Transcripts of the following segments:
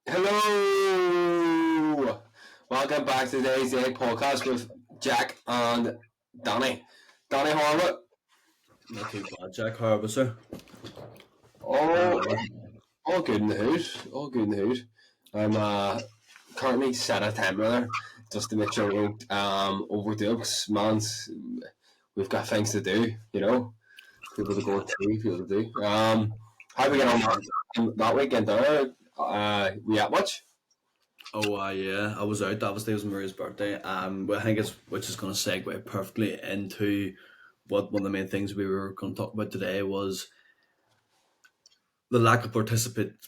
Hello! Welcome back to today's podcast with Jack and Danny. Danny Harwood. Not too bad, Jack. How about sir? All, Uh, all good in the hood. All good in the hood. I'm currently set a timer there just to make sure we don't overdo it. 'Cause, man, we've got things to do, people to go to, people to do. How we get on 100%. that weekend there? We at much? Yeah, I was out. Obviously, it was Maria's birthday. Well, I think it's which is going to segue perfectly into what one of the main things we were going to talk about today was the lack of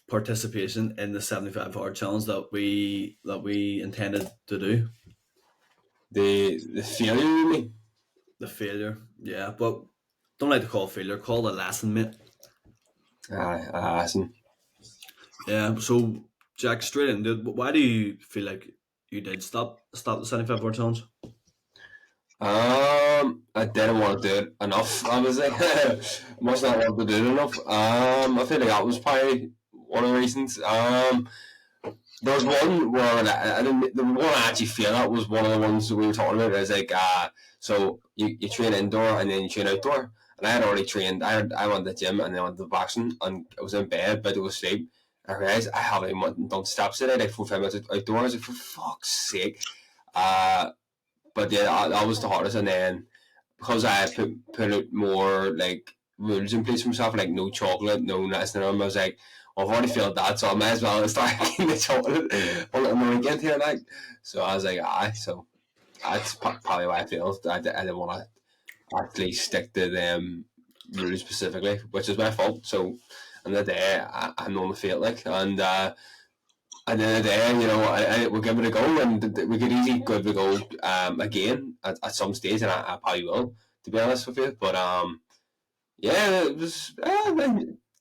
participation in the 75 hour challenge that we intended to do. The failure, you mean? The failure, yeah, but don't like to call it failure. Call it a lesson, mate. Listen. Yeah. So, Jack, straight into it, why do you feel like you did stop the 75 hour challenge? I didn't want to do it enough. Obviously, must not want to do it enough. I feel like that was probably one of the reasons. There was one where I didn't. The one I actually feel that was one of the ones that we were talking about. Is like, so you train indoor and then you train outdoor. And I had already trained. I went to the gym and then went to the boxing and I was in bed, about to go to sleep. I realized I haven't even done steps today. Like 4 5 minutes outdoors. I was like, for fuck's sake. Uh, but yeah, that was the hardest. And then because I had put out more like rules in place for myself, like no chocolate, no this and that, I was like, well, I've already failed that, so I might as well start eating the chocolate on the weekend here, like. So I was like, aye. So that's probably why I failed. I didn't want to actually stick to them rules specifically, which is my fault. So on the day, I'm known to fail, like, and. At the end of the day, we'll give it a go, and we could easily give it a go again at some stage, and I probably will, to be honest with you. But yeah, it was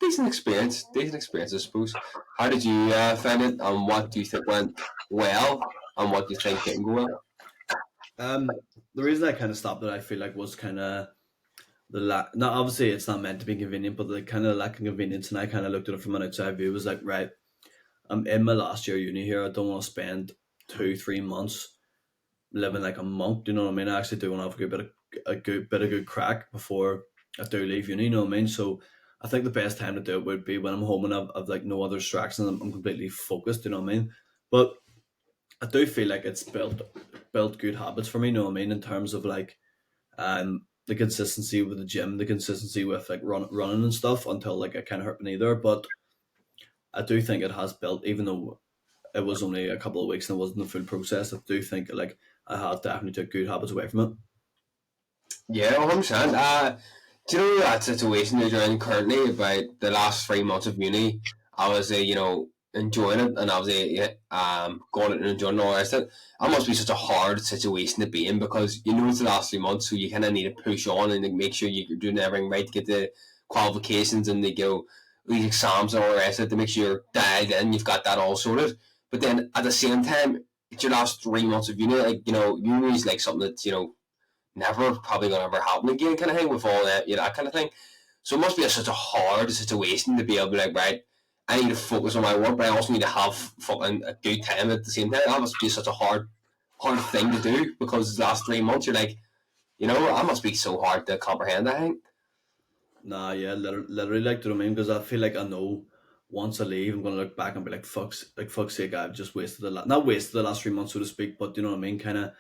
decent experience, I suppose. How did you find it, and what do you think went well, and what do you think didn't go well? The reason I kind of stopped it, I feel like, was kind of Not obviously it's not meant to be convenient, but the kind of lack of convenience. And I kind of looked at it from an outside view. It was like, right, I'm in my last year of uni here. I don't want to spend 2 3 months living like a monk. Do you know what I mean? I actually do want to have a good crack before I do leave uni. You know what I mean? So I think the best time to do it would be when I'm home and I've like no other distractions. I'm completely focused. You know what I mean? But I do feel like it's built good habits for me. You know what I mean? In terms of like the consistency with the gym, the consistency with like running and stuff until like I kind of hurt my knee there. But I do think it has built, even though it was only a couple of weeks and it wasn't the full process. I do think like I have definitely took good habits away from it. Yeah, 100%. Do you know that situation that you're in currently about the last 3 months of uni? I was, enjoying it, and I was, going out and enjoying all the rest of it. That must be such a hard situation to be in because you know it's the last 3 months, so you kind of need to push on and like, make sure you're doing everything right to get the qualifications and these exams and all the rest of it to make sure you're dialed in, you've got that all sorted. But then at the same time, it's your last 3 months of uni, like, uni is like something that's, never probably gonna ever happen again kind of thing with all that, that kind of thing. So it must be such a hard situation to be able to like, right, I need to focus on my work, but I also need to have fucking a good time at the same time. That must be such a hard thing to do because the last 3 months you're like, that must be so hard to comprehend, I think. Nah, yeah, literally, like, do you know what I mean? Because I feel like I know once I leave, I'm gonna look back and be like, fuck's sake, I've just wasted not wasted the last 3 months, so to speak, but do you know what I mean? Kind of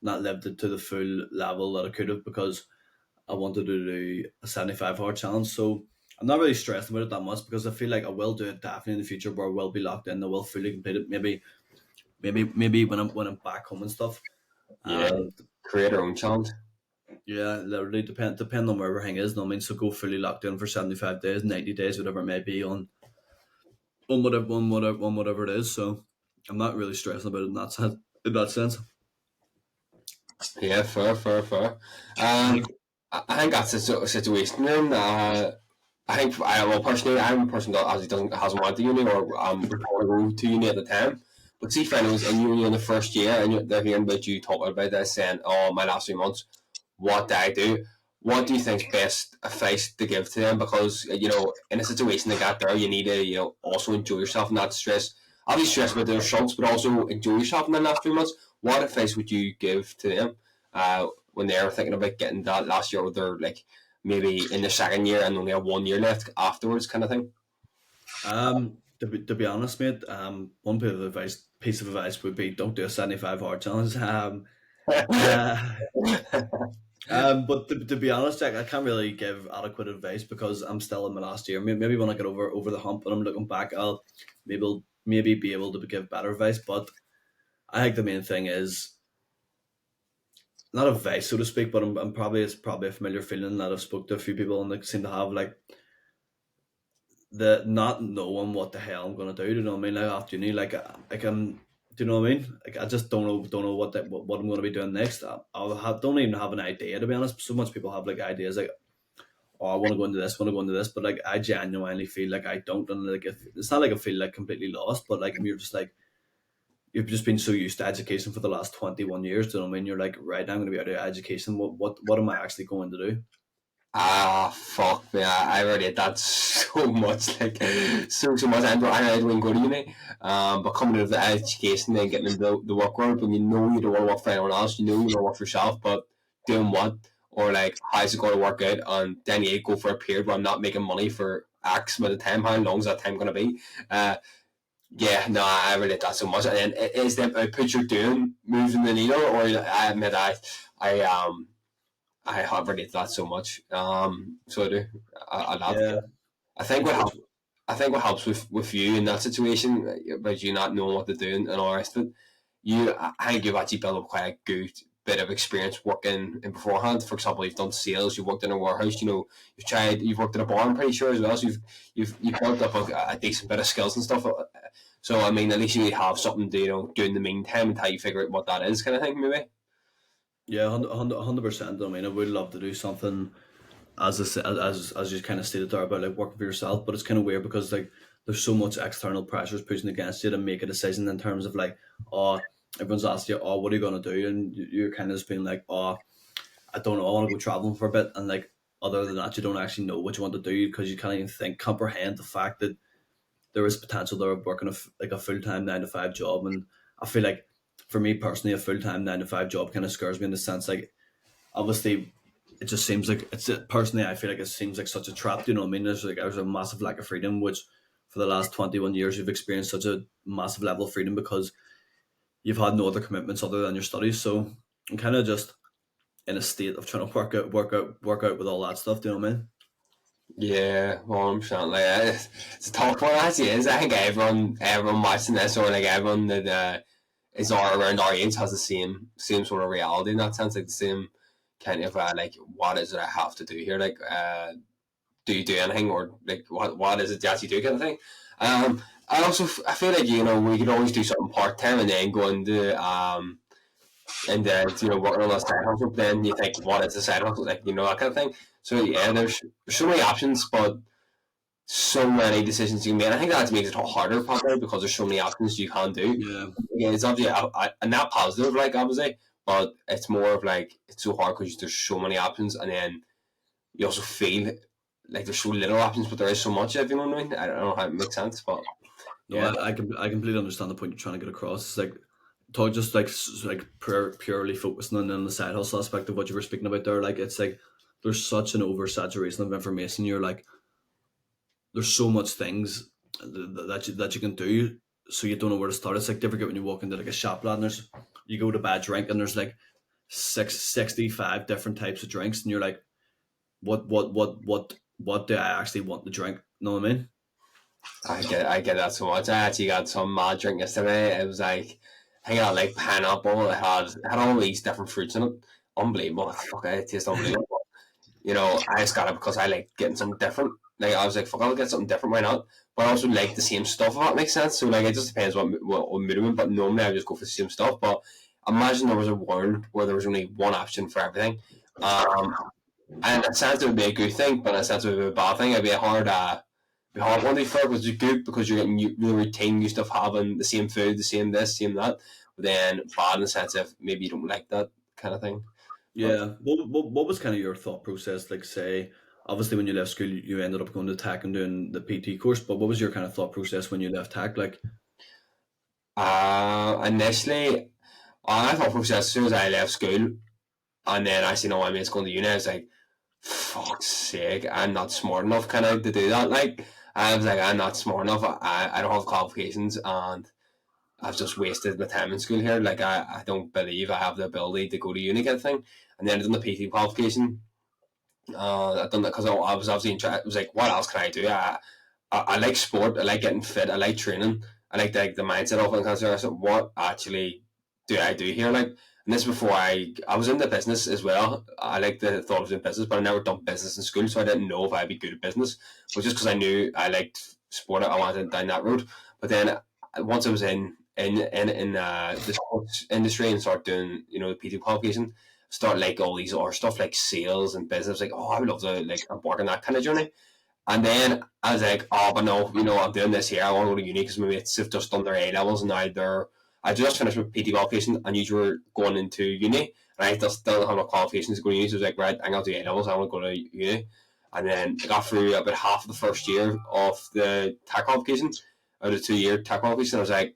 not lived it to the full level that I could have because I wanted to do a 75 hour challenge. So I'm not really stressed about it that much because I feel like I will do it definitely in the future where I will be locked in, I will fully complete it. Maybe when I'm back home and stuff. Yeah, And create our own challenge. yeah, literally depend on where everything is. No, I mean, so go fully locked in for 75 days, 90 days, whatever it may be on whatever it is. So I'm not really stressing about it in that sense. In that sense, Yeah, fair. I think I think that's the sort of situation then. I think, well, personally, I'm a person that actually hasn't wanted to uni or would want to go to uni at the time. But see, friend was in uni in the first year, and they're hearing about you talking about this, saying, "Oh, my last 3 months, what did I do?" What do you think's best advice to give to them? Because in a situation like that, there, you need to also enjoy yourself and not stress. obviously stressed about their results, but also enjoy yourself in the last 3 months. What advice would you give to them when they're thinking about getting that last year, or they're like maybe in their second year and only have 1 year left afterwards, kind of thing? To be honest, mate, one piece of advice would be don't do a 75 hour challenge. Uh, but to be honest, Jack, I can't really give adequate advice because I'm still in my last year. Maybe when I get over the hump and I'm looking back, I'll maybe be able to give better advice. But I think the main thing is not advice, so to speak. But I'm probably it's probably a familiar feeling that I've spoke to a few people and they seem to have like the not knowing what the hell I'm gonna do. Do you know what I mean? Like after uni, like I'm. Do you know what I mean? Like I just don't know what I'm gonna be doing next. Don't even have an idea, to be honest. So much people have like ideas like, oh, I want to go into this, want to go into this, but like I genuinely feel like I don't, and like if, it's not like I feel like completely lost, but like you're just like you've just been so used to education for the last 21 years. Do you know what I mean? You're like, right, I'm going to be out of education. What am I actually going to do? Ah, fuck me. I relate that so much. Like, so much. I don't go to uni. But coming into the education and getting into the work world, when you know you don't want to work for anyone else, you know you want to work for yourself, but doing what? Or like, how's it going to work out? And then you go for a period where I'm not making money for X amount of time. How long is that time going to be? Yeah, no, I relate that so much. And then is the output you're doing moving the needle? Or I admit I I have related that so much. So I do a lot. Yeah, I think it's what it's helps. I think what helps with you in that situation, about you not knowing what to do and all the rest of it, I think you've actually built up quite a good bit of experience working in beforehand. For example, you've done sales, you've worked in a warehouse, you've worked in a bar, I'm pretty sure as well. So you've built up a decent bit of skills and stuff. So I mean, at least you have something to do in the meantime until you figure out what that is, kind of thing, maybe. yeah, 100%. I mean, I would love to do something as you kind of stated there about like working for yourself, but it's kind of weird because like there's so much external pressures pushing against you to make a decision in terms of like, oh, everyone's asking you, oh, what are you gonna do, and you're kind of just being like, oh, I don't know, I want to go traveling for a bit, and like other than that, you don't actually know what you want to do because you can't even comprehend the fact that there is potential there of working like a full time 9 to 5 job, and I feel like for me personally, a full time 9 to 5 job kind of scares me in the sense like obviously it just seems like it's personally I feel like it seems like such a trap. You know what I mean? There's a massive lack of freedom, which for the last 21 years you've experienced such a massive level of freedom because you've had no other commitments other than your studies. So I'm kind of just in a state of trying to work out with all that stuff. Do you know what I mean? Yeah, 100%. Like it's a tough one. Actually, is. I think everyone watching this, or like everyone that is all around our age, has the same sort of reality in that sense. Like the same kind of like, what is it I have to do here? Like, do you do anything, or like what is it you actually do, kind of thing. I feel like we could always do something part time and then go into and then working on a side hustle. Then you think, what is a side hustle? Like, that kind of thing. So yeah, there's so many options, but so many decisions you can make. I think that makes it harder, probably, because there's so many options you can do. Yeah, Yeah, it's obviously a net positive, like obviously, but it's more of like it's so hard because there's so many options, and then you also feel like there's so little options, but there is so much. If you know what I mean, I don't know how it makes sense, but no, yeah, I completely understand the point you're trying to get across. It's like talk just like purely focusing on the side hustle aspect of what you were speaking about there. Like it's like there's such an oversaturation of information. You're like there's so much things that you can do, so you don't know where to start. It's like different when you walk into like a shop, lad, and you go to buy a drink and there's like 65 different types of drinks, and you're like, what do I actually want to drink? You know what I mean? I get that so much. I actually got some mad drink yesterday. It was like I think I had like pineapple. It had all these different fruits in it. Unbelievable. Fuck, it tastes unbelievable. I just got it because I like getting something different. Like I was like, fuck, I'll get something different. Why not? But I also like the same stuff. If that makes sense. So like, it just depends what mood I'm in. But normally I just go for the same stuff. But imagine there was a world where there was only one option for everything. Um, and in a sense it would be a good thing, but in a sense it would be a bad thing. It'd be a hard one to be fair, because it's good because you're getting the routine used of having the same food, the same this, same that. But then bad in the sense of maybe you don't like that kind of thing. But Yeah. What was kind of your thought process? Like, say, obviously, when you left school, you ended up going to tech and doing the PT course. But what was your kind of thought process when you left tech? Like, Initially, I thought process as soon as I left school, and then I seen all my mates going to uni. I was like, fuck's sake, I'm not smart enough kind of to do that. Like, I was like, I'm not smart enough. I don't have qualifications, and I've just wasted my time in school here. Like, I don't believe I have the ability to go to uni kind of thing. And then I done the PT qualification. I done that because I was obviously interested. I was like, what else can I do? I like sport. I like getting fit. I like training. I like the mindset of it. And I said, what actually do I do here? Like, and this before I was in the business as well. I like the thought of doing business, but I never done business in school, so I didn't know if I'd be good at business. But just because I knew I liked sport, I wanted down that road. But then once I was in the sports industry and start doing the PT qualification, start like all these other stuff like sales and business. Like, oh, I would love to like embark on that kind of journey. And then I was like, oh, but no, I'm doing this here. I want to go to uni because my mates have just done their A levels and now I just finished my PT qualification and you were going into uni and I just don't have my qualifications to go to uni. So I was like, right, I'm going to do A levels. I want to go to uni. And then I got through about half of the first year of the tech qualification, out of the 2 year tech qualification. I was like,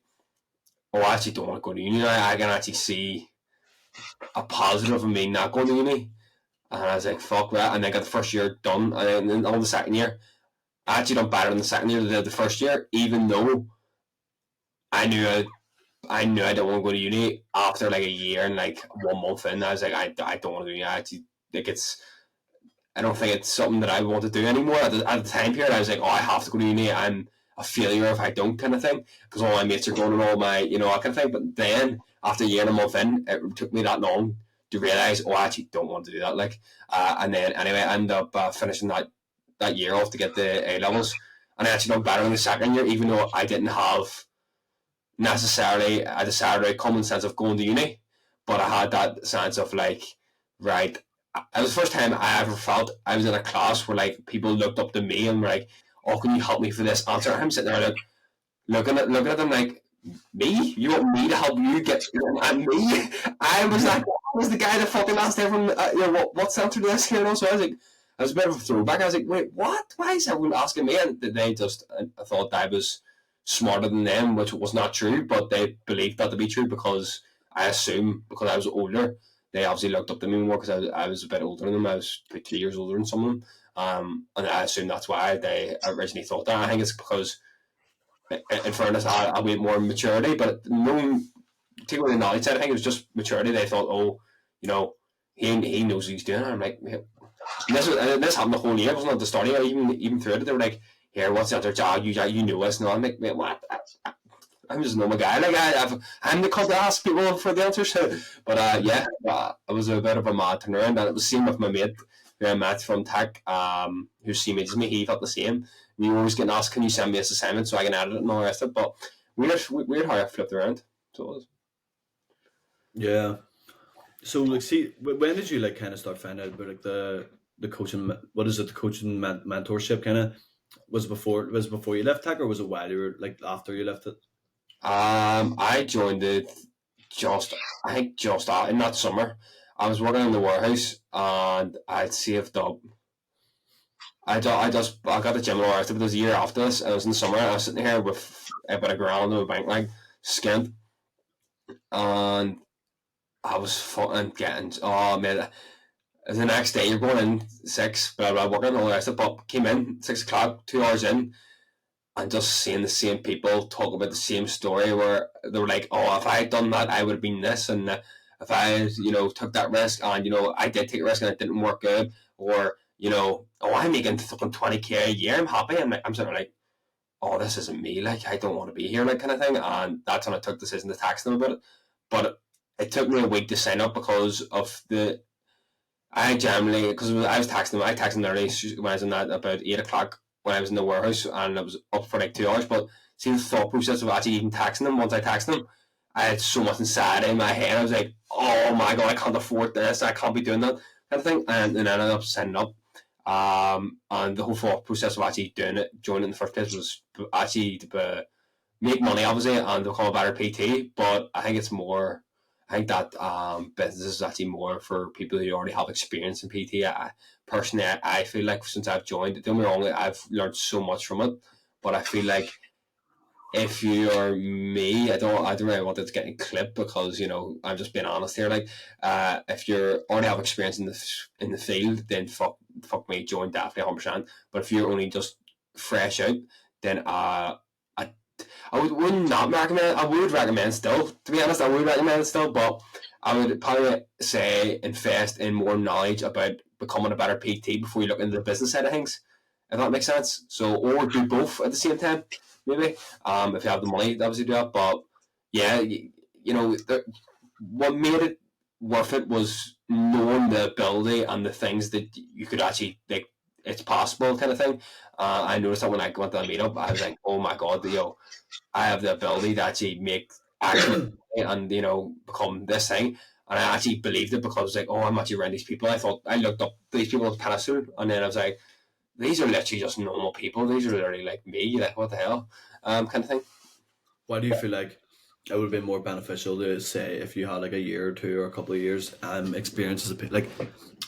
oh, I actually don't want to go to uni. I can actually see a positive in me not going to uni. And I was like, fuck that. And I got the first year done. And then on the second year, I actually done better in the second year than I did the first year, even though I knew I didn't want to go to uni after like a year and like 1 month in. I was like, I don't want to do uni. I actually think I don't think it's something that I want to do anymore. At the time period, I was like, oh, I have to go to uni. I'm a failure if I don't, kind of thing, because all my mates are going and all my, that kind of thing. But then after a year and a month in, it took me that long to realize, oh, I actually don't want to do that. Like, and then anyway, I ended up finishing that year off to get the A levels, and I actually done better in the second year, even though I didn't have necessarily a desired common sense of going to uni, but I had that sense of like, right. It was the first time I ever felt I was in a class where like people looked up to me and were like, "Oh, can you help me for this answer?" I'm sitting there like looking at them like, "Me? You want me to help you get and me?" I was the guy that fucking asked everyone, what's the answer to this here? And also, I was like, I was a bit of a throwback. I was like, wait, what? Why is everyone asking me? And they just, I thought I was smarter than them, which was not true, but they believed that to be true because I assume because I was older, they obviously looked up to me more because I was a bit older than them. I was about 2 years older than some of them. And I assume that's why they originally thought that. I think it's because, in fairness, I wait more maturity, but no, take away the knowledge side. I think it was just maturity. They thought, oh, he knows what he's doing. And I'm like, yeah. This happened the whole year. It wasn't at the start of it. Even through it, they were like, here, what's the other job? You know us. No, I'm like, wait, what? I'm just a normal guy. Like I'm the call to ask people for the answers. But yeah, it was a bit of a mad turnaround, and it was the same with my mate who I met from tech, who's same age as me. He felt the same. And you were always getting asked, "Can you send me this assignment so I can edit it and all the rest of it?" But weird how I flipped around. So it was. Yeah. So like, see, when did you like kind of start finding out about like the coaching? What is it? The coaching mentorship kind of was it before you left tech, or was it while you were like after you left it? I joined it just I think just in that summer. I was working in the warehouse and I'd saved up. I got the gym and all the rest of it. It was a year after this. It was in the summer. I was sitting here with about a grand in my bank, like skint, and I was fucking getting. Oh man, the next day you're going in 6, blah blah, working all the rest of it. But came in 6 o'clock, 2 hours in, and just seeing the same people talk about the same story where they were like, oh, if I had done that, I would have been this, and if I, took that risk, and I did take a risk and it didn't work good, or oh, I'm making fucking 20K a year, I'm happy, and I'm sort of like, oh, this isn't me, like I don't want to be here, like kind of thing, and that's when I took the decision to text them about it, but it took me a week to sign up because of the I generally, because I was texting them, I texted them early when I was in that about 8 o'clock when I was in the warehouse and I was up for like 2 hours. But see the thought process of actually even texting them, once I texted them, I had so much anxiety in my head. I was like, oh my god, I can't afford this, I can't be doing that kind of thing. And then I ended up signing up. And the whole thought process of actually doing it, joining in the first place was actually to make money, obviously, and become a better PT. But I think it's more. I think that business is actually more for people who already have experience in PT. Personally, I feel like since I've joined, don't get me wrong, I've learned so much from it, but I feel like if you're me, I don't really want it to get any clip because I'm just being honest here. Like, if you already have experience in the field, then fuck me, join definitely 100%. But if you're only just fresh out, then I would not recommend. I would recommend still. To be honest, I would recommend it still, but I would probably say invest in more knowledge about becoming a better PT before you look into the business side of things. If that makes sense. So, or do both at the same time, maybe. If you have the money, to obviously do that. But yeah, what made it worth it was knowing the ability and the things that you could actually like. It's possible, kind of thing. I noticed that when I went to the meetup, I was like, "Oh my god, I have the ability to actually make actual and become this thing." And I actually believed it because I was like, "Oh, I'm actually around these people." I looked up these people on pedestal, and then I was like, "These are literally just normal people. These are literally like me. Like, what the hell?" Kind of thing. Why do you feel like it would have been more beneficial to say if you had like a year or two or a couple of years experience as like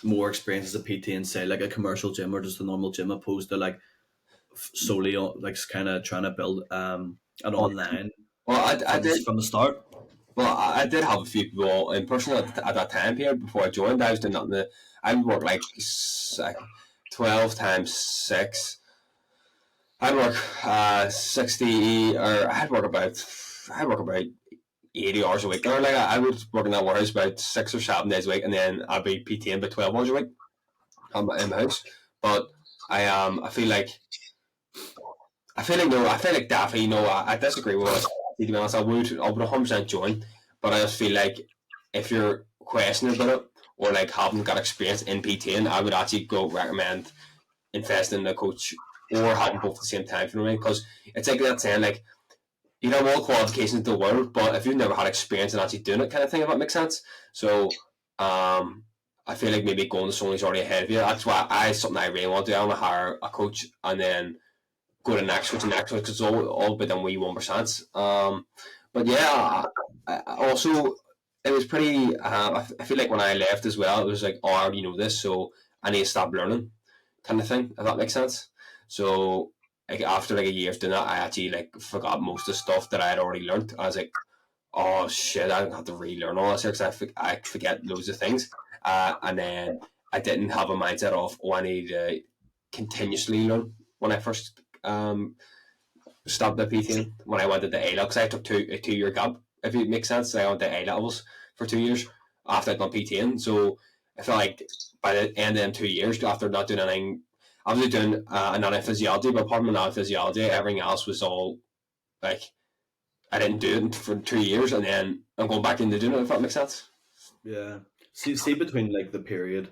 more experience as a PT and say like a commercial gym or just a normal gym opposed to like solely on like kind of trying to build an Oh, online well, I from did. from the start? Well, I did have a few people in person at that time period before I joined. I was doing nothing. I would work like 12 times 6. I'd work 60, or I'd work about 80 hours a week. Or like I would work in that warehouse about 6 or 7 days a week, and then I'd be PTing about 12 hours a week in my house. But I feel like definitely no. I disagree with what to be honest. I would 100% join, but I just feel like if you're questioning about it or like haven't got experience in PTing, I would actually go recommend investing in a coach or having both at the same time. You know what I mean? Because it's like that saying like you have all qualifications in the world, but if you've never had experience in actually doing it, kind of thing, if that makes sense. So, I feel like maybe going to someone who's already ahead of you. That's why something I really want to do. I want to hire a coach and then go to next coach and next coach because it's all about them wee 1%. But yeah, I also it was pretty. I feel like when I left as well, it was like, oh, I already know this, so I need to stop learning, kind of thing. If that makes sense. So like after like a year of doing that, I actually like forgot most of the stuff that I had already learned. I was like, oh shit, I don't have to relearn all this because I forget loads of things. And then I didn't have a mindset of, oh, I need to continuously learn when I first stopped the PTing. When I went to the A levels, I took a 2 year gap, if it makes sense. I went to A levels for 2 years after I'd done PTing. So I felt like by the end of them 2 years, after not doing anything, I was doing anatomy physiology, but apart from anatomy physiology, everything else was all like I didn't do it for 2 years, and then I'm going back into doing it. If that makes sense. Yeah. See between like the period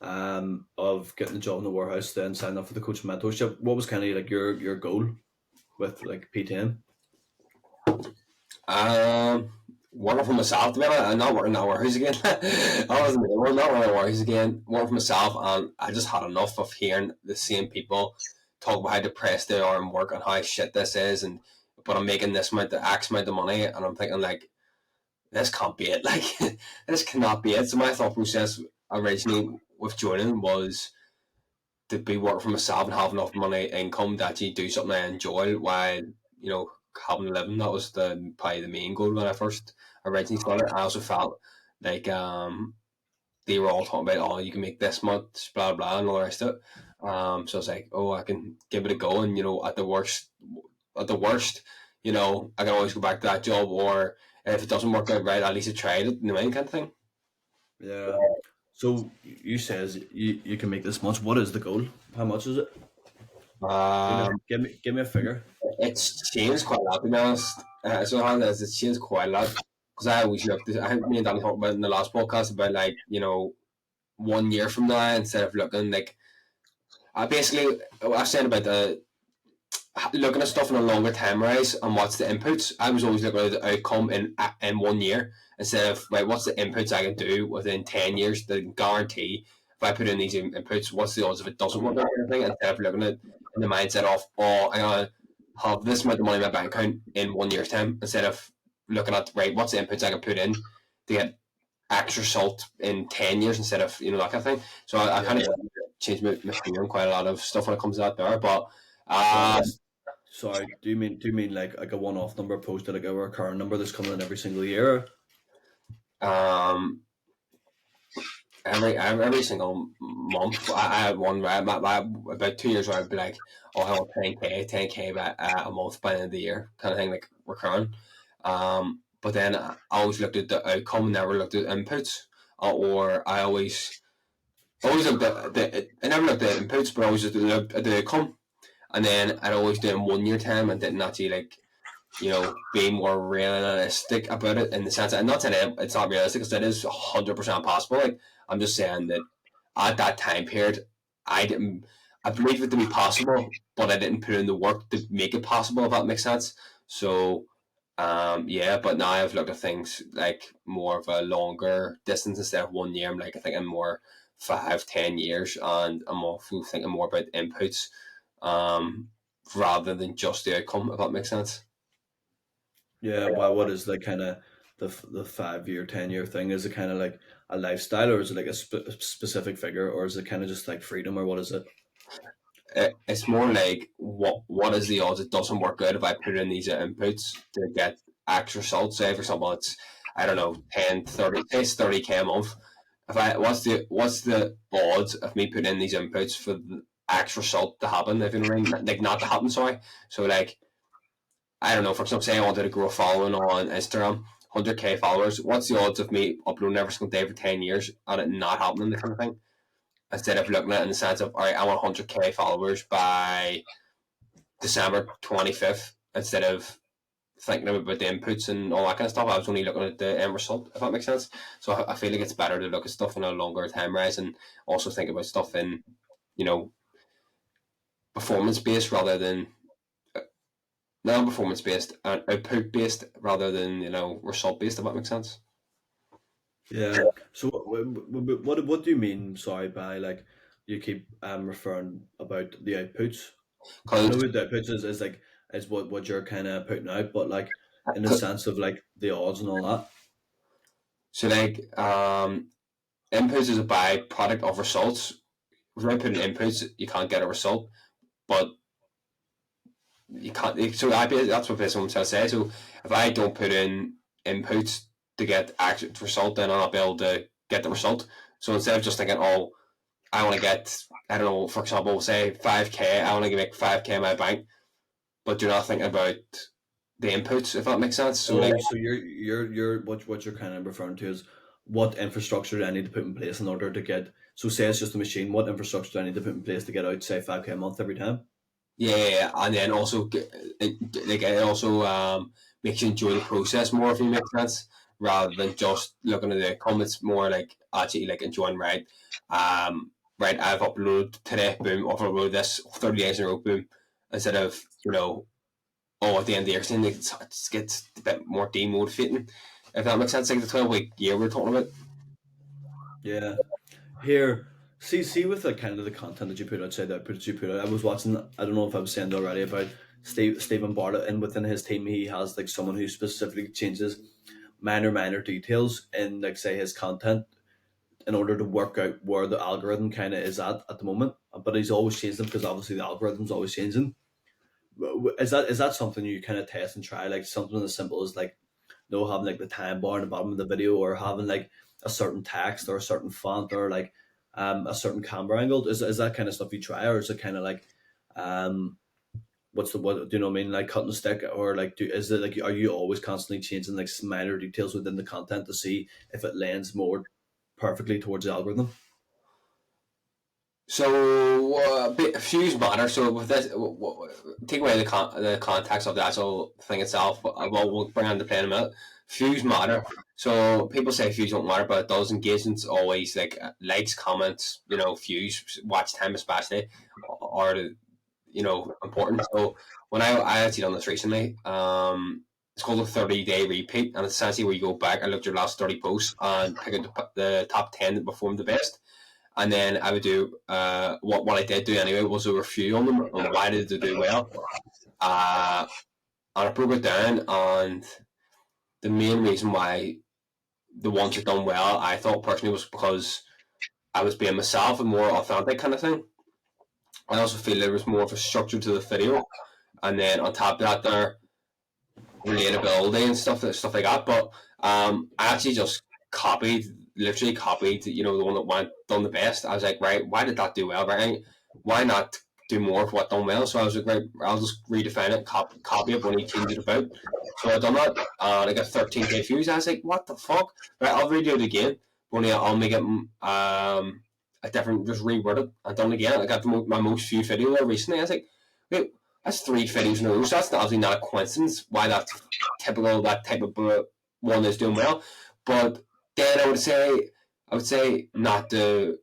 of getting the job in the warehouse then signing up for the coach mentorship, what was kind of like your goal with like PTN? Um, Working for myself, to be honest, I'm not working that warehouse again. I wasn't not working that warehouse again. Working for myself, and I just had enough of hearing the same people talk about how depressed they are in work and how shit this is, and but I'm making this amount, the X amount of money, and I'm thinking like, this can't be it. Like, this cannot be it. So my thought process originally with joining was to be working for myself and have enough money income to actually do something I enjoy while having a living. That was the probably the main goal when I first originally started. I also felt like they were all talking about, oh, you can make this much, blah blah, and all the rest of it. So I was like, oh, I can give it a go, and at the worst, I can always go back to that job, or if it doesn't work out right, at least I tried it, kind of thing. Yeah. So you says you can make this much. What is the goal? How much is it? Um, Give me a figure. It's changed quite a lot, to be honest. So how it is, it's changed quite a lot because I always looked. I think me and Danny talked about it in the last podcast about like 1 year from now instead of looking like I basically I've said about the looking at stuff in a longer time rise and what's the inputs. I was always looking at the outcome in 1 year instead of right, what's the inputs I can do within 10 years that can guarantee if I put in these inputs, what's the odds if it doesn't work out kind of thing, instead of looking at in the mindset of, oh, I'm gonna have this amount of money in my bank account in 1 year's time, instead of looking at right, what's the inputs I can put in to get extra result in 10 years instead of that kind of thing. So I kind Yeah. of changed my feeling quite a lot of stuff when it comes to that there. But Well, uh, Sorry, do you mean like a one-off number opposed to like a recurring number that's coming in every single year? Um, every single month, I had one where about 2 years where I'd be like, oh, I want 10k by, a month by the end of the year, kind of thing, like recurring. But then I always looked at the outcome, never looked at inputs, or I always looked at I never looked at inputs, but I always just looked at the outcome, and then I'd always do it in 1 year time and didn't actually like be more realistic about it in the sense that I'm not saying it's not realistic because it is 100% possible. Like I'm just saying that at that time period, I didn't. I believe it to be possible, but I didn't put in the work to make it possible. If that makes sense. So, yeah. But now I've looked at things like more of a longer distance instead of 1 year. I'm like I think I'm more 5, 10 years, and I'm also thinking more about inputs, um, rather than just the outcome. If that makes sense. Yeah. Why? What is the kind of the 5 year, 10 year thing? Is it kind of like a lifestyle, or is it like a specific figure, or is it kind of just like freedom, or what is it? It's more like what is the odds it doesn't work out if I put in these inputs to get actual results. Say for example it's I don't know 10 30 it's 30k a month. If I what's the odds of me putting in these inputs for the actual result to happen, if you know what I mean? Like not to happen, sorry. So like I don't know, for example, say I wanted to grow a following on Instagram, 100k followers, what's the odds of me uploading every single day for 10 years and it not happening, the kind of thing? Instead of looking at it in the sense of, all right, I want 100k followers by December 25th, instead of thinking about the inputs and all that kind of stuff. I was only looking at the end result, if that makes sense. So I feel like it's better to look at stuff in a longer time rise and also think about stuff in, you know, performance based rather than non performance based and output based rather than, result based, if that makes sense. Yeah. So what do you mean? Sorry, by like you keep referring about the outputs. I Because know what the outputs is like is what you're kind of putting out, but like in the sense of like the odds and all that. so like inputs is a byproduct of results. Without putting inputs, you can't get a result. But you can't. So that's what basically I'm trying to say. So if I don't put in inputs to get actual result, then I'll not be able to get the result. So instead of just thinking, oh, I want to get, I don't know, for example, say 5k, I want to make 5k in my bank, but you're not thinking about the inputs, if that makes sense. So like, Oh, so you're what you're kind of referring to is what infrastructure do I need to put in place in order to get. So say it's just a machine. What infrastructure do I need to put in place to get out say 5k a month every time? yeah, and then also it also makes you enjoy the process more, if you make sense, rather than just looking at the outcome. It's more like actually like enjoying, right. Right, I've uploaded today, boom, I've uploaded this 30 days in a row, boom, instead of at the end of the year, saying it gets a bit more demotivating, if that makes sense. Like the 12-week year we're talking about. Yeah. Here, see with the kind of the content that you put outside the output that you put out. I was watching. I don't know if I was saying already about Stephen Bartlett, and within his team, he has like someone who specifically changes minor details in like say his content in order to work out where the algorithm kind of is at the moment. But he's always changed them because obviously the algorithm's always changing. Is that something you kind of test and try, like something as simple as like having like the time bar in the bottom of the video, or having like a certain text or a certain font, or like a certain camera angle? Is that kind of stuff you try, or is it kind of like um what do you know what I mean, like cutting the stick, or like is it like are you always constantly changing like minor details within the content to see if it lends more perfectly towards the algorithm? So views matter. So with this, take away the context of the actual thing itself. But we'll bring on the play in a minute. Views matter. So people say views don't matter, but it does. Engagement's always like likes, comments, views, watch time especially, are important. So when I actually done this recently, it's called a 30-day repeat, and it's essentially where you go back and look at your last 30 posts and pick out the top 10 that performed the best, and then I would do what I did do anyway was a review on them and why did they do well. Uh, and I broke it down, and the main reason why the ones that done well, I thought personally, was because I was being myself and more authentic kind of thing. I also feel there was more of a structure to the video. and then on top of that, there relatability and stuff like that. But I actually just copied, literally copied, the one that went done the best. I was like, right, why did that do well? Right, why not do more of what done well? So I was like, right, I'll just redefine it, copy it when he changed it about. So I done that, and I got 13K views. I was like, what the fuck? Right, I'll redo it again. Only I'll make it a different, just reword it. I done it again. I got my most viewed video there recently. I was like, wait, that's three videos in a row. So that's obviously not a coincidence why that typical that type of one is doing well. But then I would say not to.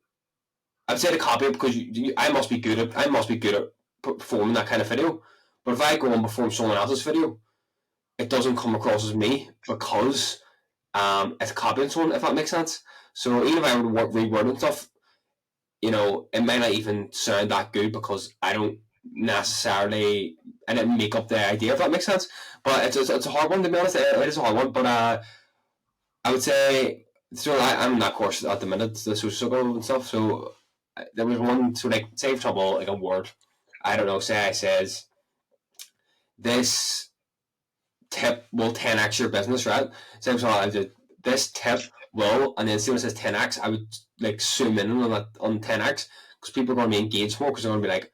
I'd say to copy it because I must be good at performing that kind of video. But if I go and perform someone else's video, it doesn't come across as me because it's copying someone. If that makes sense. So even if I were to reword and stuff, it might not even sound that good because I didn't make up the idea, if that makes sense. But it's a hard one, to be honest. It is a hard one, but I would say, so I'm in that course at the minute, the social circle and stuff. So there was one, so like, say for example, like a word, I don't know, say I says, this tip will 10x your business, right? Say for example, I did, this tip will, and then as soon as it says 10x, I would like zoom in on that on 10x because people are going to be engaged more because they're going to be like,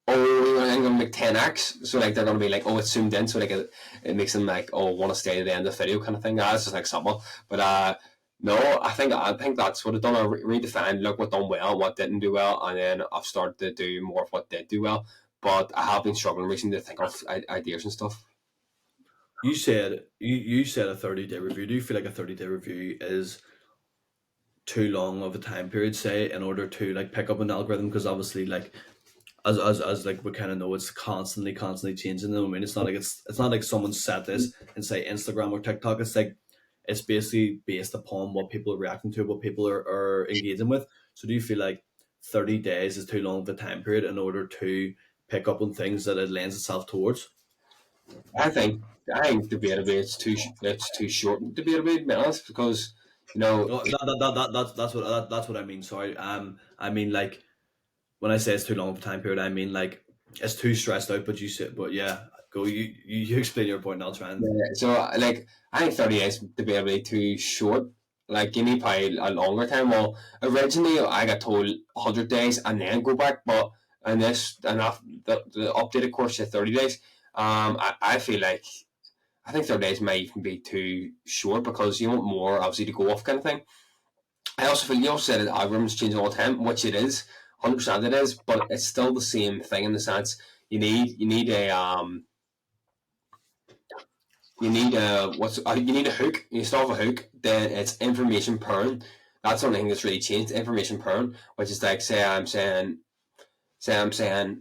oh, I'm going to make 10x. So like they're going to be like, oh, it's zoomed in. So like it makes them like, oh, want to stay to the end of the video kind of thing. That's just like simple. But no, I think that's what I've done. I redefined, look what done well, what didn't do well, and then I've started to do more of what did do well. But I have been struggling recently to think of ideas and stuff. You said a 30-day review. Do you feel like a 30-day review is too long of a time period, say, in order to like pick up an algorithm? Because obviously, like as like we kind of know, it's constantly changing. I mean, it's not like someone set this and say Instagram or TikTok. It's like it's basically based upon what people are reacting to, what people are engaging with. So do you feel like 30 days is too long of a time period in order to pick up on things that it lends itself towards? I think I think debatably it's too short. Debatably, to be honest, because you know Oh, that's what I mean. Sorry. I mean like when I say it's too long of a time period, I mean like it's too stressed out. But you said, but yeah, go. You explain your point, and I'll try and. yeah, so like I think 30 is debatably too short. Like give me probably a longer time. Well, originally I got told 100 days and then go back, but the updated course said 30 days. I feel like I think 30 days might even be too short because you want more obviously to go off kind of thing. I also feel you also said that algorithms change all the time, which it is, 100% it is, but it's still the same thing in the sense you need a you need a hook. You start with a hook, then it's information pairing. That's the only thing that's really changed. Information pairing, which is like say I'm saying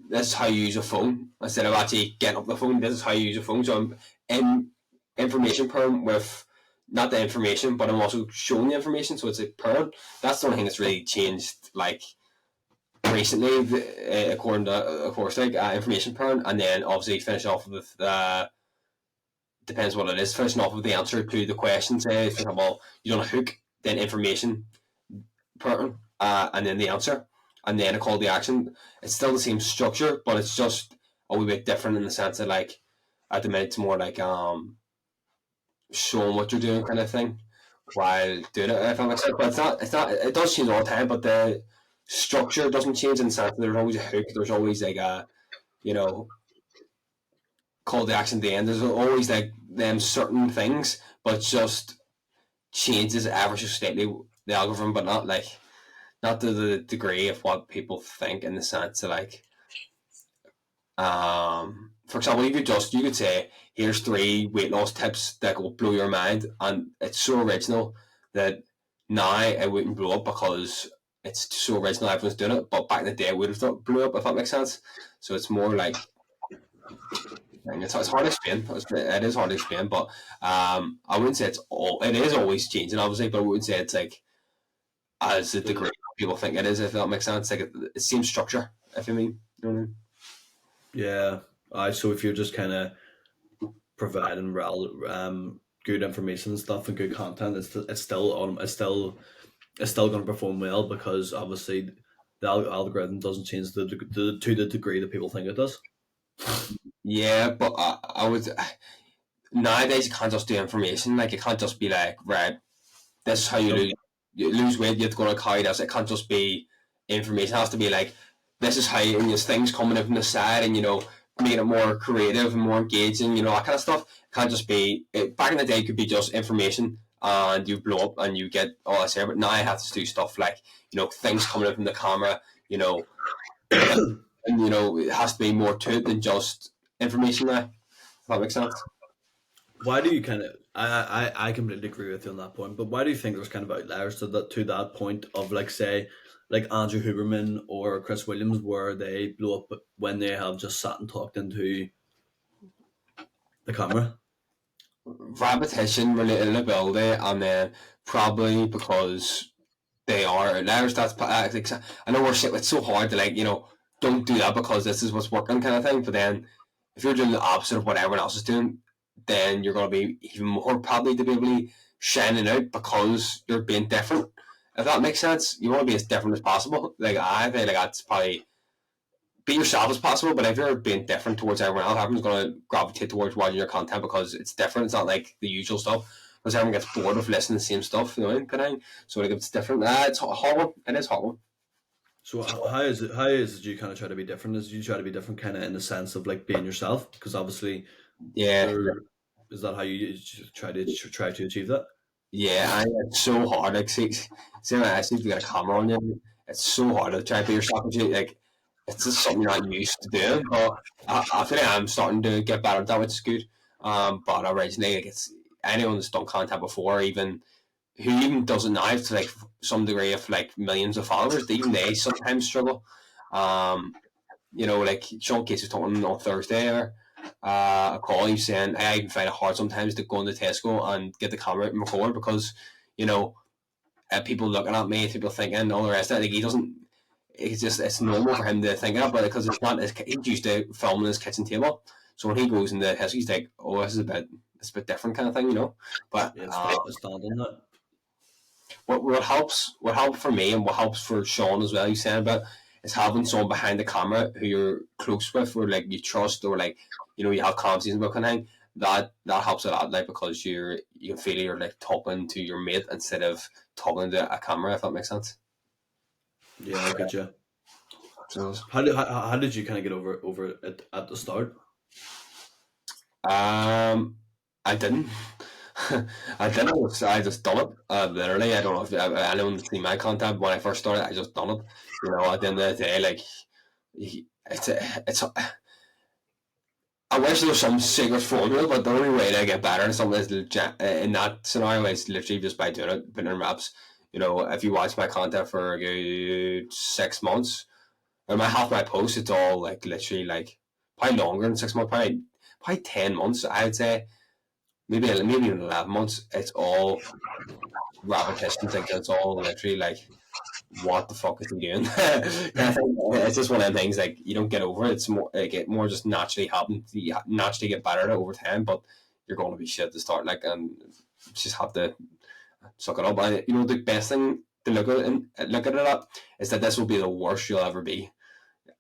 this is how you use a phone instead of actually getting up the phone. This is how you use a phone. So I'm in information pairing with not the information, but I'm also showing the information. So it's a pairing. That's the only thing that's really changed. Like recently, according to of course, like information pairing, and then obviously finish off with depends what it is. Finishing off with the answer to the question. Say, for example, you don't hook, then information pattern, and then the answer, and then a call to action. It's still the same structure, but it's just a wee bit different in the sense that like at the minute it's more like showing what you're doing kind of thing while doing it. If that makes sense, but it's not. It does change all the time, but the structure doesn't change in the sense that there's always a hook. There's always like a you know call to action at the end. There's always like them certain things, but just changes ever so slightly the algorithm, but not to the degree of what people think in the sense that like for example you could say here's three weight loss tips that will blow your mind and it's so original that now it wouldn't blow up because it's so original everyone's doing it, but back in the day it would have blew up, if that makes sense. So it's more like it's hard to explain. It is hard to explain, but I wouldn't say it is always changing obviously, but I wouldn't say it's like as the degree people think it is, if that makes sense. Like it same structure, if you mean. You know what I mean? Yeah. So if you're just kind of providing good information and stuff and good content, it's still going to perform well because obviously the algorithm doesn't change to the degree that people think it does. yeah, but I would nowadays you can't just do information. Like, it can't just be like, right, this is how No, you lose weight. You have to go on a cow. It can't just be information. It has to be like, this is how and there's things coming in from the side, and making it more creative and more engaging. That kind of stuff. It can't just be. Back in the day, it could be just information, and you blow up and you get all this here. But now I have to do stuff like things coming in from the camera. You know, and it has to be more to it than just information. Now, if that makes sense. why do you kind of? I completely agree with you on that point. But why do you think there's kind of outliers to that point of, like, say, like Andrew Huberman or Chris Williams, where they blew up when they have just sat and talked into the camera? Repetition, relatability, and then probably because they are outliers. I know we're shit. It's so hard to don't do that because this is what's working kind of thing. But then if you're doing the opposite of what everyone else is doing, then you're going to be even more probably to be shining out because you're being different. If that makes sense, you want to be as different as possible. Like, I think that's probably be yourself as possible, but if you're being different towards everyone else, everyone's going to gravitate towards watching your content because it's different. It's not like the usual stuff because everyone gets bored of listening to the same stuff, kind of thing. So like, it's different. It's a hard one. It is a hard one. So how is it? How is it you kind of try to be different? Is you try to be different, kind of in the sense of like being yourself? Because obviously, Yeah, there is that how you try to achieve that? yeah. It's so hard. Like, see when I see if you got a camera on you, it's so hard to try to be yourself. Like, it's just something you're not used to doing. But I feel like I'm starting to get better at that, which is good. But originally, like, it's anyone that's done content before, even who even doesn't now to like some degree of like millions of followers, even they sometimes struggle. Um, like Sean Case was talking on Thursday or a call, he's saying I even find it hard sometimes to go into Tesco and get the camera and record because, you know, people looking at me, people thinking all the rest of it. Like, he doesn't. It's normal for him to think that, but because it's not, he's used to filming his kitchen table. So when he goes into Tesco, he's like, oh, it's a bit different kind of thing. But Yeah, stand on that. what helps for me and what helps for Sean as well, you saying about, is having someone behind the camera who you're close with or like you trust or like you have conversations about kind of thing. That helps a lot, like, because you can feel you're like talking to your mate instead of talking to a camera, if that makes sense. Yeah, I get you. So, How did you kind of get over it at the start? I didn't. I didn't. I just done it. Literally, I don't know if anyone's seen my content when I first started. I just done it. At the end of the day, like, it's. I wish there was some secret formula, but the only way to get better in something is in that scenario is literally just by doing it, putting in reps. If you watch my content for a good 6 months, or half my posts, it's all like literally like probably longer than 6 months, probably 10 months, I'd say. Maybe even 11 months. It's all repetition. Like, it's all literally like, what the fuck is he doing? It's just one of them things, like, you don't get over it. It's more like, it more just naturally happens. You naturally get better at it over time, but you're going to be shit to start, like, and just have to suck it up. And the best thing to look at it at is that this will be the worst you'll ever be,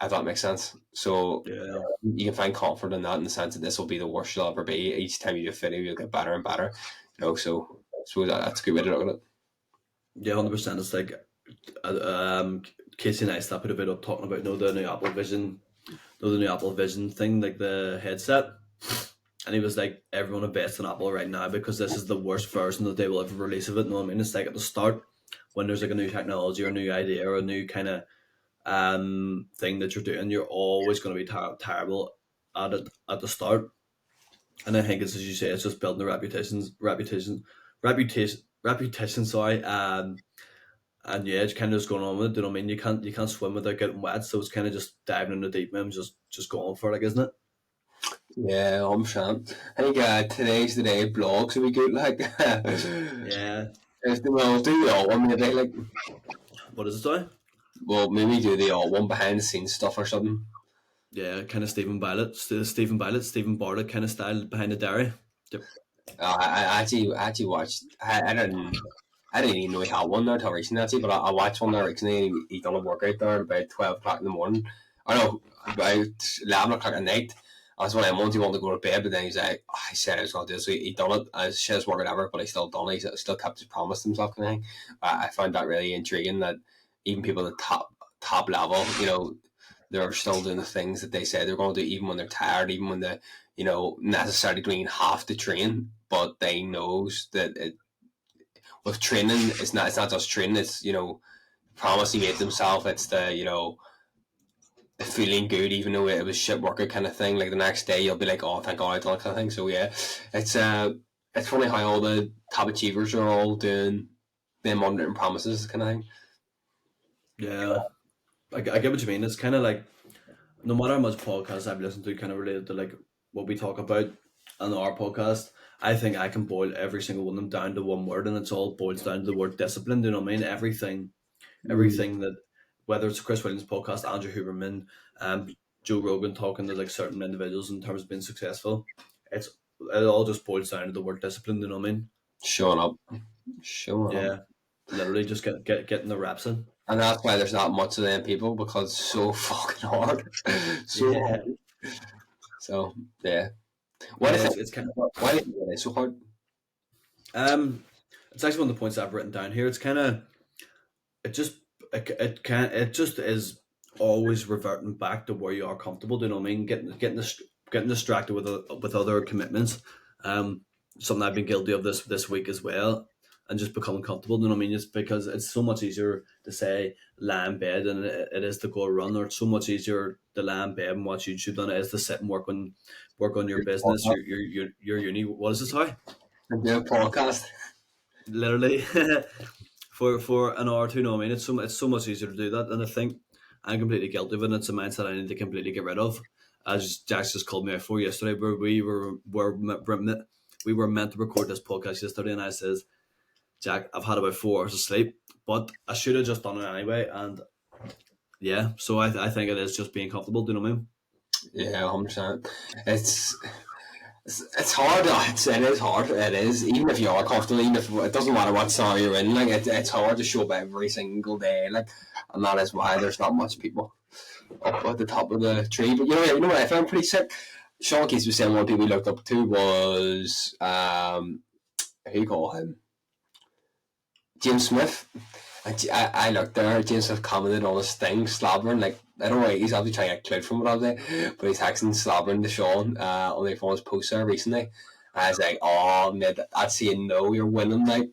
if that makes sense. So Yeah, you can find comfort in that, in the sense that this will be the worst you'll ever be. Each time you do a video, you'll get better and better. So I suppose that's a good way to look at it. yeah, 100%. It's like Casey Neistat put a bit up talking about the new Apple Vision, the new Apple Vision thing, like the headset, and he was like, everyone invests in Apple right now because this is the worst version that they will ever release of it. No, I mean, it's like at the start when there's like a new technology or a new idea or a new kind of thing that you're doing, you're always going to be terrible at it at the start. And I think it's, as you say, it's just building a reputation. Sorry, and yeah, it's kind of just going on with it. You know what I mean? You can't swim without getting wet, so it's kind of just diving in the deep end, just going for it, like, isn't it? Yeah, I'm Sam. I think today's the day blogs will be good. Like, Yeah. we'll do the old one maybe. Like, What is it, sorry? well, maybe do the old one behind the scenes stuff or something. Yeah, kind of Stephen Bartlett kind of style behind the diary. Yep. I actually watched. I didn't even know he had one there till recently, actually. But I watched one there recently. He done a workout there at about 12 o'clock in the morning. I know, about 11 o'clock at night. That's one of them ones he wanted to go to bed, but then he's like, oh, I said I was going to do it, so he done it. As shit as work whatever, but he still done it. He still kept his promise to himself, kind of thing. I find that really intriguing that even people at the top level, they're still doing the things that they say they're going to do, even when they're tired, even when they, necessarily doing half the train, but they knows that with training, it's not just training. It's promise he made himself. It's the feeling good, even though it was shit worker kind of thing. Like the next day, you'll be like, oh, thank God I done it kind of thing. So yeah, it's funny how all the top achievers are all doing them unwritten promises kind of thing. Yeah, I get what you mean. It's kind of like no matter how much podcasts I've listened to, kind of related to like what we talk about on our podcast. I think I can boil every single one of them down to one word, and it's all boils down to the word discipline. Do you know what I mean? Everything that, whether it's Chris Williams' podcast, Andrew Huberman, Joe Rogan talking to like certain individuals in terms of being successful, it all just boils down to the word discipline. Do you know what I mean? Showing up. Yeah, literally just getting the reps in. And that's why there's not much of them people, because it's so fucking hard. So Yeah, hard. So yeah. Why no, do you it's kind of why do you think it is so hard? it's actually one of the points I've written down here. It's kind of it just it just is always reverting back to where you are comfortable. Do you know what I mean? Getting distracted with other commitments. Something I've been guilty of this week as well, and just becoming comfortable. Do you know what I mean? Just because it's so much easier to say lie in bed than it is to go run, or it's so much easier to lie in bed and watch YouTube than it is to sit and work on your business, your uni. What is it? Sorry, And do a podcast. literally. For an hour or two. You know what I mean? It's so much easier to do that, and I think I'm completely guilty of it. And it's a mindset I need to completely get rid of. As Jax just called me out for yesterday, where we were meant to record this podcast yesterday, and I says, Jack, I've had about 4 hours of sleep, but I should have just done it anyway. And yeah, so I think it is just being comfortable. Do you know what I mean? Yeah, 100%. It's it's hard. It is hard. It is. Even if you are comfortable, even if it doesn't matter what scenario you're in, like it's hard to show up every single day. Like, and that is why there's not much people up at the top of the tree. But you know what I found pretty sick. Sean Keys was saying one people we looked up to was who you call him? James Smith. And I looked there, James Smith commented on his thing, slobbering, like, I don't know, he's obviously trying to get clout from it all day, but he's texting slobbering to Sean on the phone's post there recently. And I was like, oh, mate, that's saying no, you're winning, like,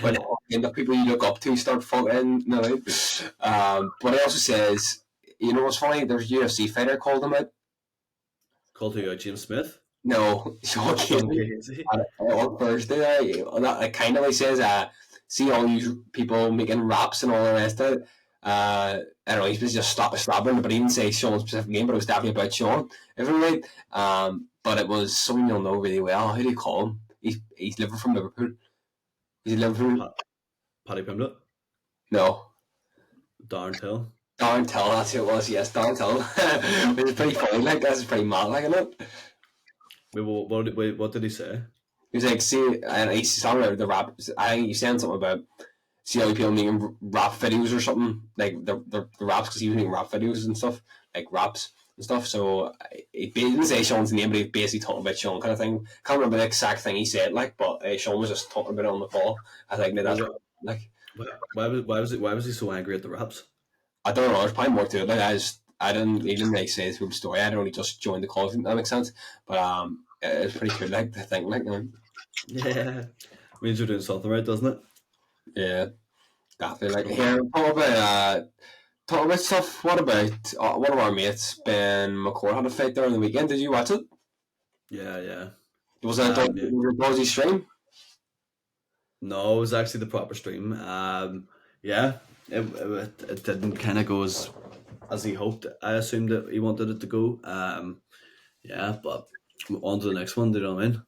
when the people you look up to start fucking, but he also says, you know what's funny, there's a UFC fighter called him out. Called who? James Smith? No, Sean Casey. Casey. On Thursday, that kind of like says, see all these people making raps and all the rest of it. I don't know, he's just slobbering, but he didn't say Sean's specific name, but it was definitely about Sean, if I'm right. But it was someone you'll know really well. How do you call him? He's living from Liverpool. He's Liverpool. Paddy Pimblett? No. Darren Till? Darren Till, that's who it was, yes, Darren Till. Which is pretty funny, like, that's pretty mad, like, isn't it? What did he say? He was like, see, and he's talking about the rap. I think he's saying something about see how people making rap videos or something, like the raps, because he was making rap videos and stuff, like raps and stuff. So he didn't say Sean's name, but he basically talking about Sean kind of thing. Can't remember the exact thing he said, like, but Sean was just talking about it on the call. I think that's like, why was he so angry at the raps? I don't know. There's probably more to it. Like, I didn't even really say through the story. I'd only just joined the call. If that makes sense. But it's pretty cool. Like to think, like, yeah, means you're doing something right, doesn't it? Yeah, definitely. Like here, talk about stuff. What about one of our mates, Ben McCord, had a fight there on the weekend? Did you watch it? Yeah. Was it a dodgy stream? No, it was actually the proper stream. Yeah, it didn't kind of go as he hoped. I assumed that he wanted it to go. Yeah, but on to the next one. Do you know what I mean?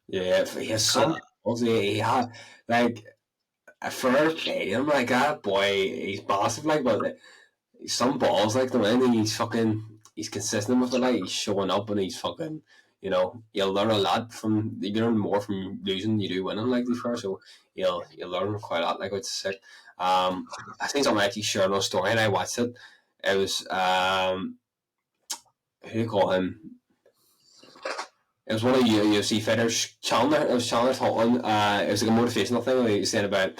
Yeah, he has some. He had like a fair play. I'm like, ah, boy, he's massive. Like, but some balls like the man, he's consistent with it. Like, he's showing up and he's fucking. You know, you'll learn a lot from. You learn more from losing than you do winning. Like before, so you'll learn quite a lot. Like, it's sick. I think someone actually shared a story and I watched it. It was who do you call him? it was one of the UFC fighters, Chandler. It was Chandler talking. It was like a motivational thing. Where he was saying about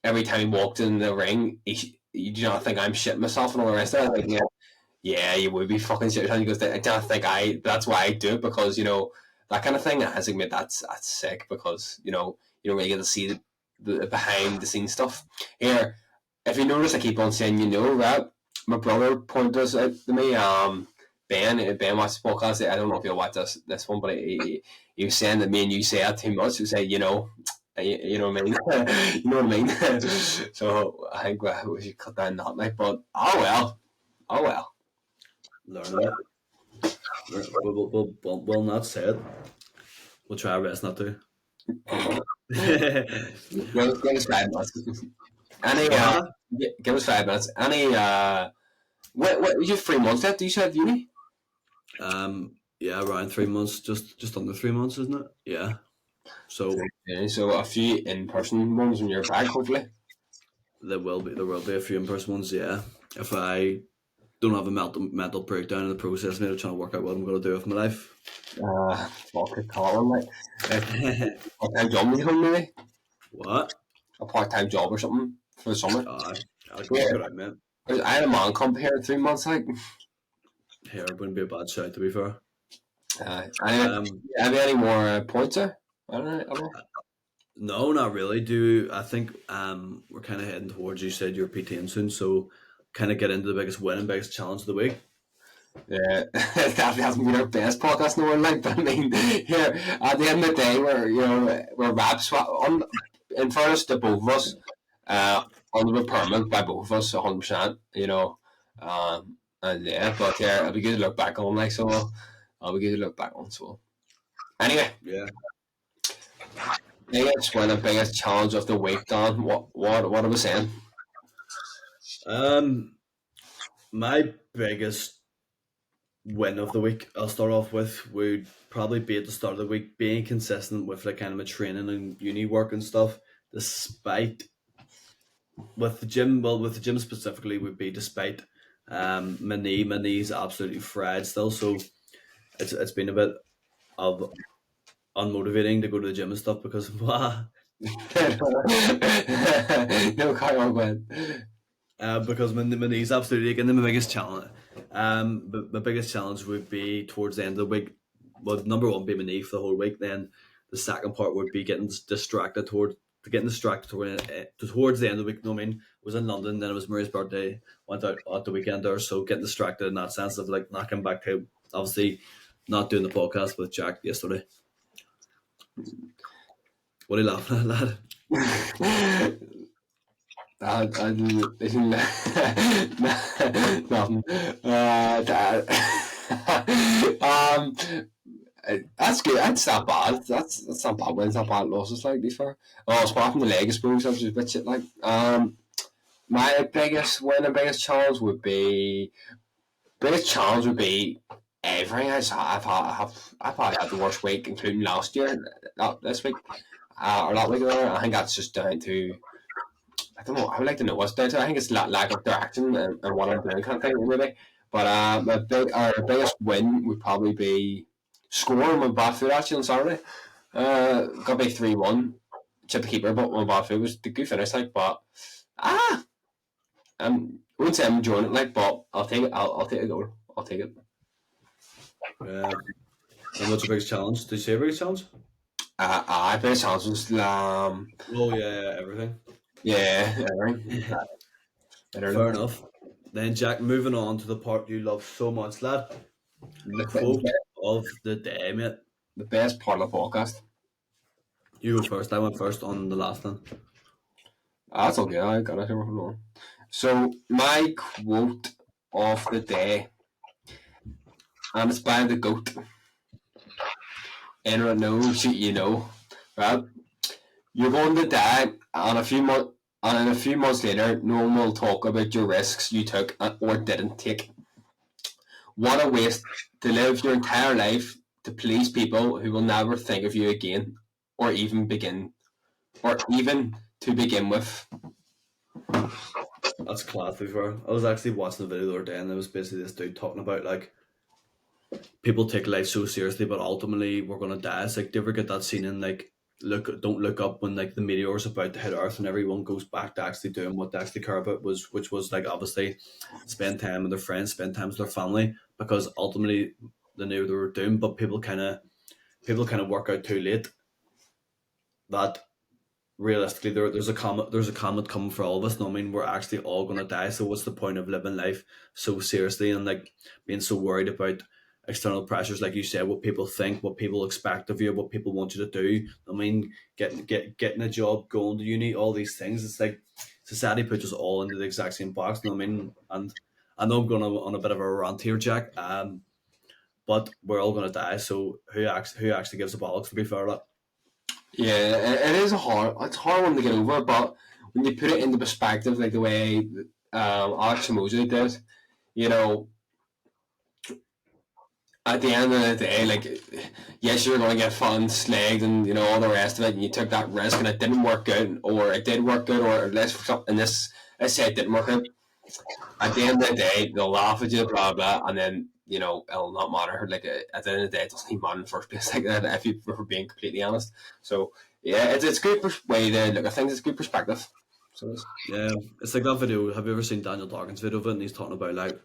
every time he walked in the ring, you do not think I'm shitting myself and all the rest of it. Like, yeah, you would be fucking shit. He goes, I don't think that's why I do it, because that kind of thing. I think, mate, that's sick, because you don't really get to see the behind the scenes stuff. Here, if you notice, I keep on saying, right? My brother pointed this out to me. Ben watched the podcast. I don't know if you'll watch this one, but he was saying that me and you say that too much. He say, you know what I mean? You know what I mean? So I think we should cut down that, like. But oh well. Learning it. We'll not say it. We'll try our best not to. Give us 5 minutes. Any give us 5 minutes. Any what you have 3 months left? Do you have uni? Yeah, around 3 months, just under 3 months, isn't it? Yeah. So a few in-person ones when you're back, hopefully. there will be a few in-person ones. Yeah, if I don't have a mental breakdown in the process, maybe trying to work out what I'm going to do with my life. Fuck it, Colin, like a part-time job at home, maybe. What? A part-time job or something for the summer. I'll go work it out, man. I had a man come here in 3 months, like. Here, it wouldn't be a bad shout, to be fair. Have you any more points there? I don't know. No, not really. I think we're kind of heading towards, you said you're PTing soon, so kind of get into the biggest win and biggest challenge of the week. Yeah, that hasn't been our best podcast in the world, like, but I mean, here at the end of the day, we're raps in fairness to both of us, under impairment by both of us, 100%. And yeah, but yeah, it'll be good to look back on, like, so I'll be good to look back on. So anyway, yeah. Biggest win and biggest challenge of the week, Don. What are we saying? My biggest win of the week, I'll start off with, would probably be at the start of the week, being consistent with like kind of my training and uni work and stuff, despite with the gym specifically, would be despite my knee's absolutely fried still, so it's been a bit of unmotivating to go to the gym and stuff because No, carry on, go ahead. Because my knee's absolutely aching. My biggest challenge, but my biggest challenge would be towards the end of the week. Well, number one would be my knee for the whole week. Then the second part would be getting distracted towards the end of the week. You know what I mean? I was in London, then it was Maria's birthday. Went out at the weekend there, so getting distracted in that sense of like not coming back to obviously not doing the podcast with Jack yesterday. What are you laughing at, lad? Nothing. That's good. That's not bad. That's not bad wins, not bad losses, like, to be fair. Oh, apart from the leg, I suppose, that was a bit shit, like. My biggest win and biggest challenge would be everything. I've probably had the worst week, including last year, this week, or that week there. I think that's just down to, I don't know. I would like to know what's down to. I think it's lack of direction and what I'm doing, kind of thing, maybe. But our biggest win would probably be scoring with Bathfoot actually on Saturday. Got by 3-1. Chip the keeper, but when Bathfoot was the good finish, like. But I wouldn't say I'm enjoying it, like, but I'll take it. I'll take a goal. I'll take it. And what's your biggest challenge? Did you say your biggest challenge? Biggest challenge was Oh yeah, everything. Yeah, everything. Fair enough. Then Jack, moving on to the part you love so much, lad. The quote of the day, mate. The best part of the podcast. You go first. I went first on the last one. That's okay. I got it here. Hold on. So my quote of the day, and it's by the GOAT. Anyone knows you know, right? You're going to die, and in a few months later, no one will talk about your risks you took or didn't take. What a waste to live your entire life to please people who will never think of you again, or even to begin with. That's class, before. I was actually watching the video the other day, and it was basically this dude talking about like people take life so seriously, but ultimately we're gonna die. It's like, do you ever get that scene in like don't look up when like the meteor is about to hit Earth and everyone goes back to actually doing what they actually care about which was like obviously spend time with their friends, spend time with their family, because ultimately they knew they were doomed. But people kind of work out too late that realistically there's a comet coming for all of us. No, I mean we're actually all gonna die. So what's the point of living life so seriously and like being so worried about external pressures, like you said, what people think, what people expect of you, what people want you to do? I mean, getting a job, going to uni, all these things. It's like society puts us all into the exact same box. No, I mean, and I know I'm going on a bit of a rant here, Jack. But we're all gonna die. So who actually gives a bollocks, to be fair? Like, Yeah, it is it's a hard one to get over, but when you put it into perspective, like the way Alex Emoji did, you know, at the end of the day, like, yes, you're going to get fun, slagged, and all the rest of it, and you took that risk, and it didn't work out, or it did work out, or let's say it didn't work out. At the end of the day, they'll laugh at you, blah blah, and then it'll not matter. Like at the end of the day, it doesn't even matter in the first place. Like that, if you were being completely honest. So yeah, it's a good way to look at things. It's a good perspective. So yeah, it's like that video. Have you ever seen Daniel Dawkins' video of it? And he's talking about like,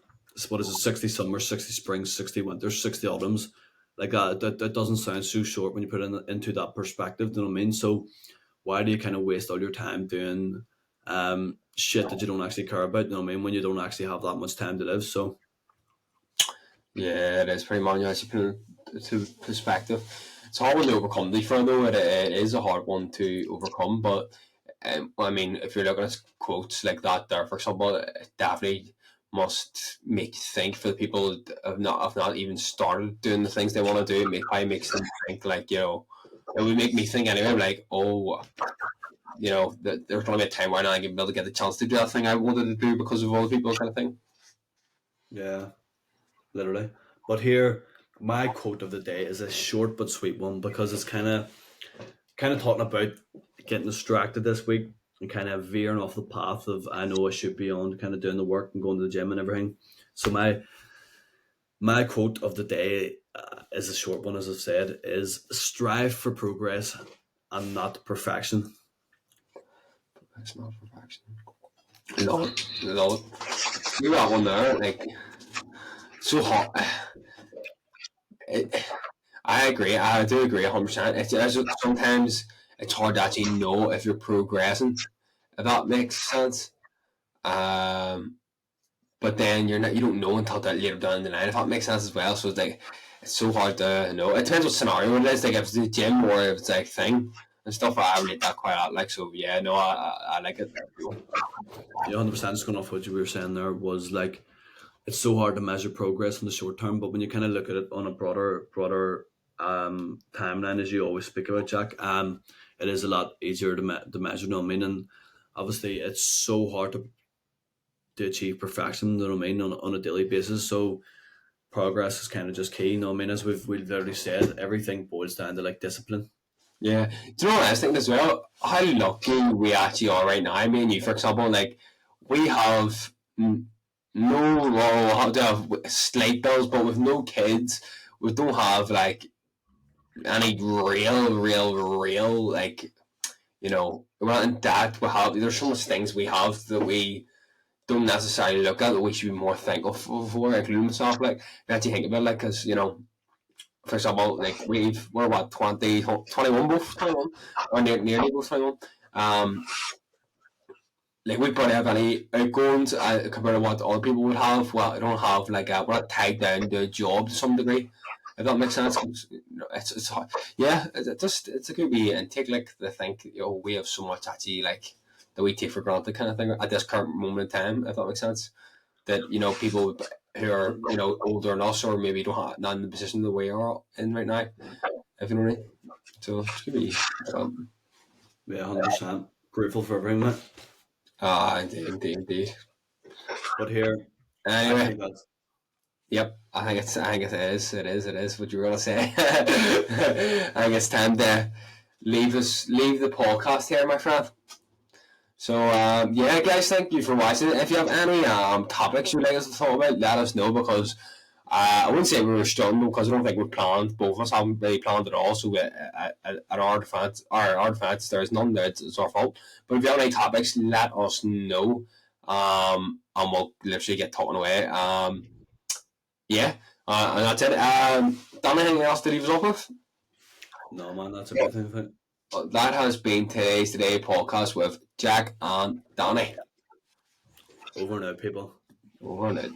what is it, 60 summers, 60 springs, 60 winters, 60 autumns. Like that doesn't sound so short when you put it into that perspective. Do you know what I mean? So why do you kind of waste all your time doing shit that you don't actually care about? You know what I mean? When you don't actually have that much time to live. So yeah, it is pretty much as you put it to perspective. It's a hard one to overcome. To be fair though, it is a hard one to overcome. But I mean, if you're looking at quotes like that, there for example, it definitely must make you think for the people that have not even started doing the things they want to do. Probably makes them think like it would make me think anyway. Like there's going to be a time where I can be able to get the chance to do that thing I wanted to do because of other people, kind of thing. yeah, literally. But here, my quote of the day is a short but sweet one, because it's kind of talking about getting distracted this week and kind of veering off the path of I know I should be on, kind of doing the work and going to the gym and everything. So my quote of the day is a short one, as I've said, is strive for progress and not perfection. It's not perfection. Love it. Love it. You got one there, like so hot. It, I agree. I do agree 100%. It's just, sometimes it's hard to actually know if you're progressing. If that makes sense. Um, but then you're not. You don't know until that later down the line. If that makes sense as well. So it's like it's so hard to know. It depends what scenario it is. Like if it's the gym or if it's like thing and stuff. I relate that quite a lot. Like so, yeah. No, I like it. Yeah, 100%. Just going off what you were saying there was like, it's so hard to measure progress in the short term, but when you kind of look at it on a broader timeline, as you always speak about, Jack, it is a lot easier to measure. You know what I mean? And obviously, it's so hard to achieve perfection. You know what I mean, on a daily basis. So progress is kind of just key. You know what I mean? As we've already said, everything boils down to like discipline. Yeah. Do you know what I was thinking as well? How lucky we actually are right now. I mean, you, for example, like we have no, well, we'll have to have slight bills, but with no kids, we don't have like any real, like, we're not in debt. There's so much things we have that we don't necessarily look at that we should be more thankful for, including myself. Like, you actually think about it, like, because, for example, like we're what 20, 21 both 21 or nearly both 21. Like we probably have any outgoings compared to what other people would have. Well, I don't have like we're not tied down to a job to some degree. If that makes sense, it's hard. Yeah, it's a good way and take like the think we have so much actually like that we take for granted kind of thing at this current moment in time. If that makes sense, that people who are older than us or maybe don't have not in the position that we are in right now. If you know what I mean. So it's gonna be Yeah, 100%. Grateful for everything, mate. indeed. But here, I Anyway, think that's yep. I think it is what you were gonna say. I think it's time to leave the podcast here, my friend. So yeah, guys, thank you for watching. If you have any topics you'd like us to talk about, let us know because I wouldn't say we were stunned because I don't think we planned. Both of us haven't really planned at all. So at our defense, there's none there. It's our fault. But if you have any topics, let us know. And we'll literally get talking away. Yeah, and that's it. Dan, anything else to leave us off with? No, man, that's everything. I think. That has been today's Today podcast with Jack and Danny. Over now, people. Over and out.